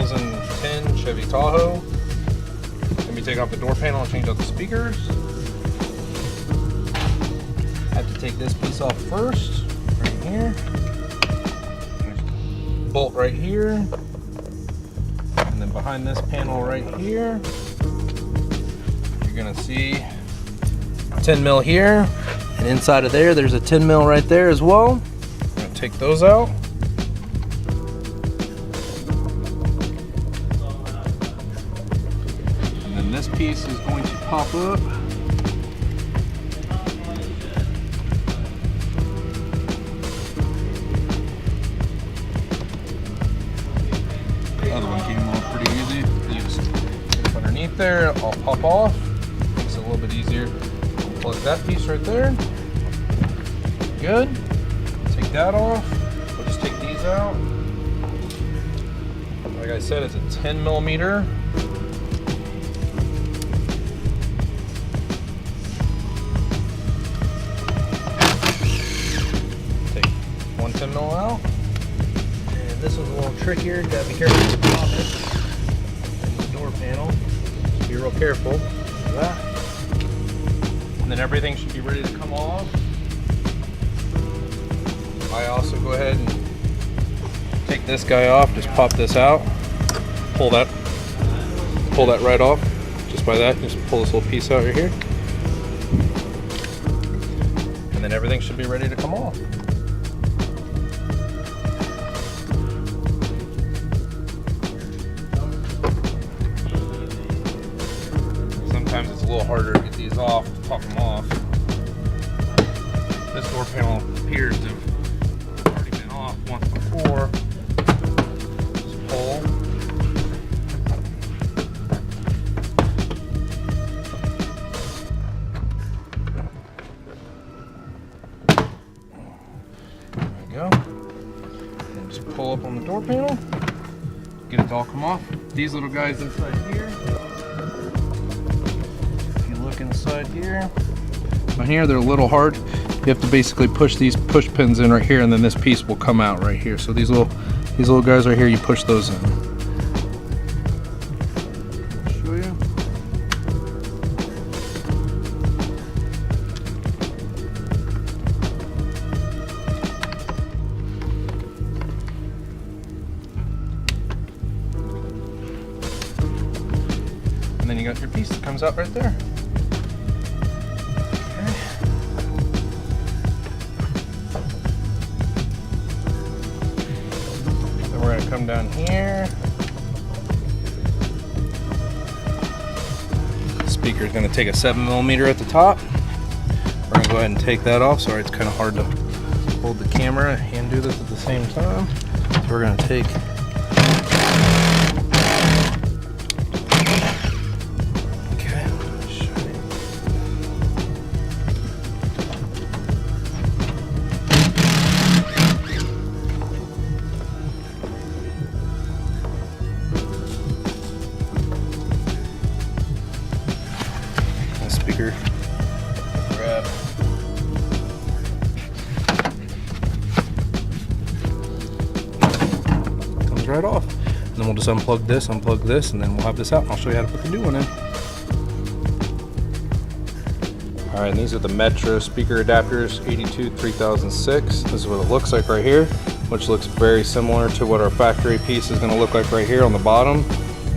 2010 Chevy Tahoe. Gonna be taking off the door panel and change out the speakers. Have to take this piece off first, right here. Bolt right here. And then behind this panel right here, you're gonna see 10 mil here. And inside of there, there's a 10 mil right there as well. I'm gonna take those out. And then this piece is going to pop up. The other one came off pretty easy. You just get up underneath there, I'll pop off. Makes it a little bit easier. Plug that piece right there. Good. Take that off. We'll just take these out. Like I said, it's a 10 millimeter. Take one 10 mil out. And this one's a little trickier. Gotta be careful with the pocket and the door panel. Just be real careful with that. And then everything should be ready to come off. I also go ahead and take this guy off, just pop this out, pull that right off, just by that, just pull this little piece out right here. And then everything should be ready to come off. Sometimes it's a little harder to get these off, to pop them off. This door panel appears to have already been off once before. Just pull. There we go. And just pull up on the door panel. Get it to all come off. These little guys inside here. Inside here. Now here they're a little hard. You have to basically push these push pins in right here, and then this piece will come out right here. So these little guys right here, you push those in. I'll show you. And then you got your piece that comes out right there. We're going to come down here. The speaker is going to take a 7 millimeter at the top. We're going to go ahead and take that off. Sorry, it's kind of hard to hold the camera and do this at the same time. So we're going to take speaker grab. Comes right off. And then we'll just unplug this, and then we'll have this out, and I'll show you how to put the new one in. Alright, and these are the Metra speaker adapters, 823006. This is what it looks like right here, which looks very similar to what our factory piece is going to look like right here on the bottom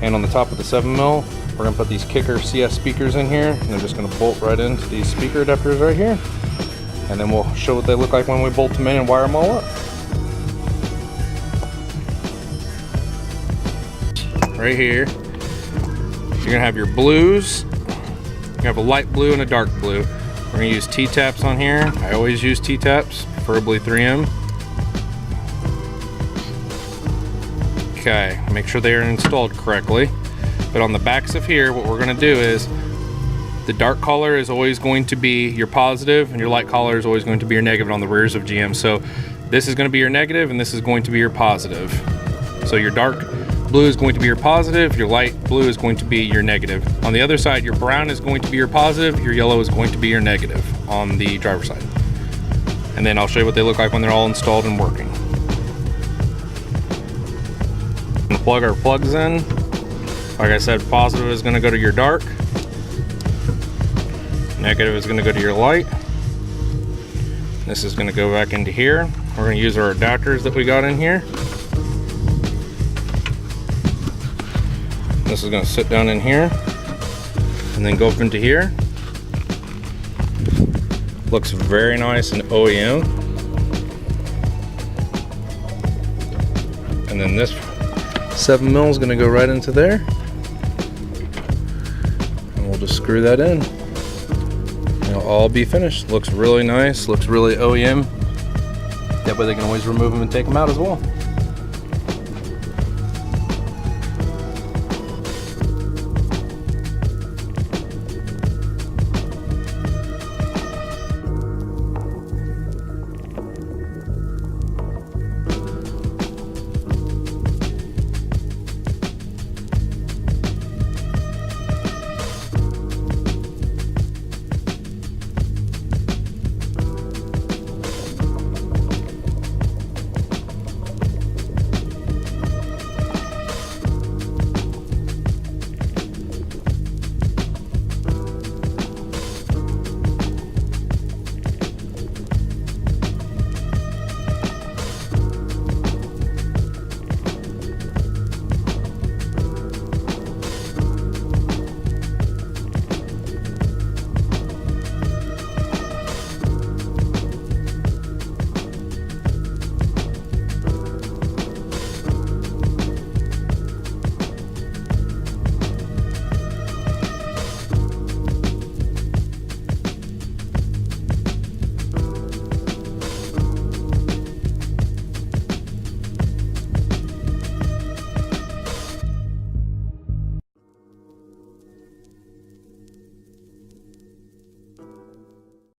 and on the top of the 7 mil. We're going to put these kicker CS speakers in here, and they're just going to bolt right into these speaker adapters right here. And then we'll show what they look like when we bolt them in and wire them all up. Right here, you're going to have your blues. You have a light blue and a dark blue. We're going to use T-taps on here. I always use T-taps, preferably 3M. Okay, make sure they are installed correctly. But on the backs of here, what we're going to do is the dark color is always going to be your positive, and your light color is always going to be your negative on the rears of GM. So this is going to be your negative, and this is going to be your positive. So your dark blue is going to be your positive, your light blue is going to be your negative. On the other side, your brown is going to be your positive, your yellow is going to be your negative on the driver's side. And then I'll show you what they look like when they're all installed and working. plug our plugs in. Like I said, positive is going to go to your dark. Negative is going to go to your light. This is going to go back into here. We're going to use our adapters that we got in here. This is going to sit down in here and then go up into here. Looks very nice and OEM. And then this 7mm is going to go right into there. And we'll just screw that in. It'll all be finished. Looks really nice, looks really OEM. That way they can always remove them and take them out as well.